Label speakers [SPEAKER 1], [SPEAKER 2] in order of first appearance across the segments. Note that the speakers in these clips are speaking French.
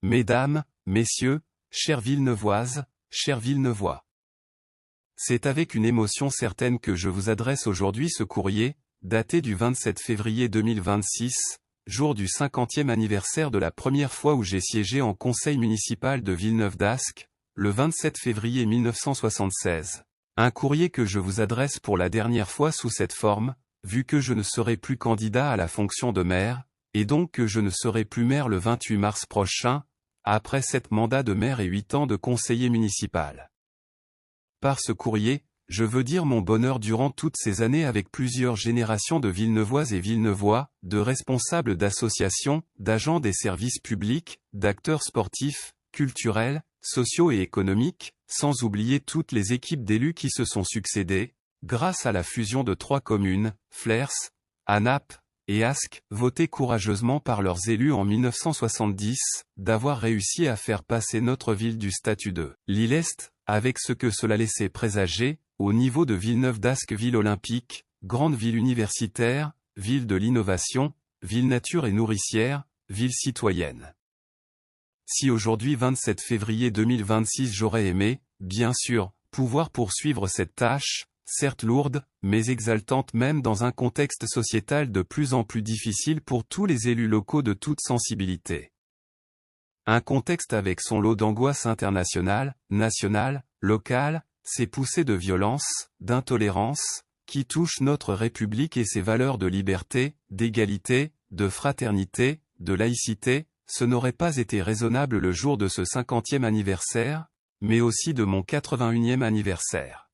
[SPEAKER 1] Mesdames, Messieurs, chères Villeneuvoises, chers Villeneuvois. C'est avec une émotion certaine que je vous adresse aujourd'hui ce courrier, daté du 27 février 2026, jour du 50e anniversaire de la première fois où j'ai siégé en conseil municipal de Villeneuve-d'Ascq, le 27 février 1976. Un courrier que je vous adresse pour la dernière fois sous cette forme, vu que je ne serai plus candidat à la fonction de maire, et donc que je ne serai plus maire le 28 mars prochain, après 7 mandats de maire et 8 ans de conseiller municipal. Par ce courrier, je veux dire mon bonheur durant toutes ces années avec plusieurs générations de Villeneuvoises et Villeneuvois, de responsables d'associations, d'agents des services publics, d'acteurs sportifs, culturels, sociaux et économiques, sans oublier toutes les équipes d'élus qui se sont succédées, grâce à la fusion de 3 communes, Flers, Anap et Ascq, votées courageusement par leurs élus en 1970, d'avoir réussi à faire passer notre ville du statut de Lille-Est, avec ce que cela laissait présager, au niveau de Villeneuve-d'Ascq ville olympique, grande ville universitaire, ville de l'innovation, ville nature et nourricière, ville citoyenne. Si aujourd'hui 27 février 2026 j'aurais aimé, bien sûr, pouvoir poursuivre cette tâche, certes lourde, mais exaltante même dans un contexte sociétal de plus en plus difficile pour tous les élus locaux de toute sensibilité. Un contexte avec son lot d'angoisses internationales, nationales, locales, ses poussées de violence, d'intolérance, qui touchent notre République et ses valeurs de liberté, d'égalité, de fraternité, de laïcité, ce n'aurait pas été raisonnable le jour de ce 50e anniversaire, mais aussi de mon 81e anniversaire.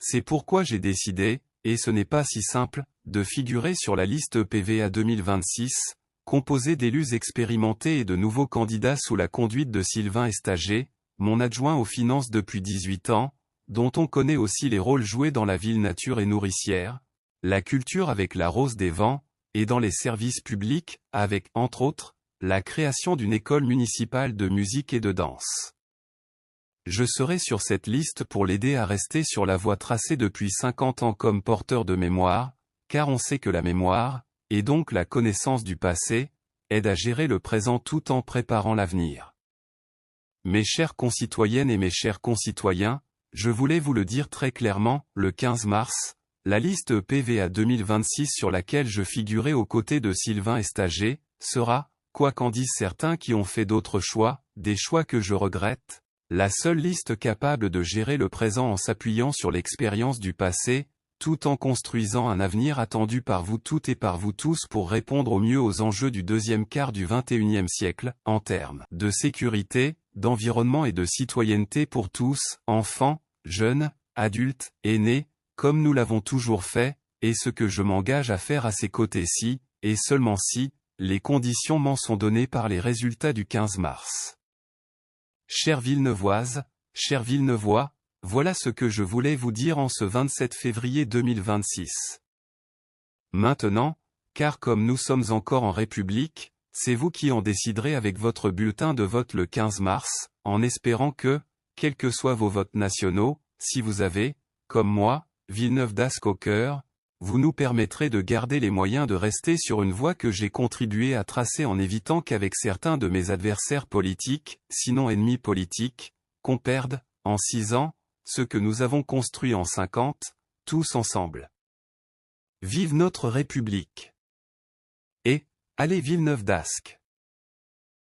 [SPEAKER 1] C'est pourquoi j'ai décidé, et ce n'est pas si simple, de figurer sur la liste PVA 2026, composée d'élus expérimentés et de nouveaux candidats sous la conduite de Sylvain Estager, mon adjoint aux finances depuis 18 ans, dont on connaît aussi les rôles joués dans la ville nature et nourricière, la culture avec la Rose des Vents, et dans les services publics, avec, entre autres, la création d'une école municipale de musique et de danse. Je serai sur cette liste pour l'aider à rester sur la voie tracée depuis 50 ans comme porteur de mémoire, car on sait que la mémoire, et donc la connaissance du passé, aide à gérer le présent tout en préparant l'avenir. Mes chères concitoyennes et mes chers concitoyens, je voulais vous le dire très clairement, le 15 mars, la liste PVA 2026 sur laquelle je figurais aux côtés de Sylvain Estager, sera, quoi qu'en disent certains qui ont fait d'autres choix, des choix que je regrette, la seule liste capable de gérer le présent en s'appuyant sur l'expérience du passé, tout en construisant un avenir attendu par vous toutes et par vous tous pour répondre au mieux aux enjeux du deuxième quart du XXIe siècle, en termes de sécurité, d'environnement et de citoyenneté pour tous, enfants, jeunes, adultes, aînés, comme nous l'avons toujours fait, et ce que je m'engage à faire à ses côtés si, et seulement si, les conditions m'en sont données par les résultats du 15 mars. Chères Villeneuvoises, chers Villeneuvois, voilà ce que je voulais vous dire en ce 27 février 2026. Maintenant, car comme nous sommes encore en République, c'est vous qui en déciderez avec votre bulletin de vote le 15 mars, en espérant que, quels que soient vos votes nationaux, si vous avez, comme moi, Villeneuve-d'Ascq au cœur, vous nous permettrez de garder les moyens de rester sur une voie que j'ai contribué à tracer en évitant qu'avec certains de mes adversaires politiques, sinon ennemis politiques, qu'on perde, en 6 ans, ce que nous avons construit en 50, tous ensemble. Vive notre République! Et, allez Villeneuve-d'Ascq!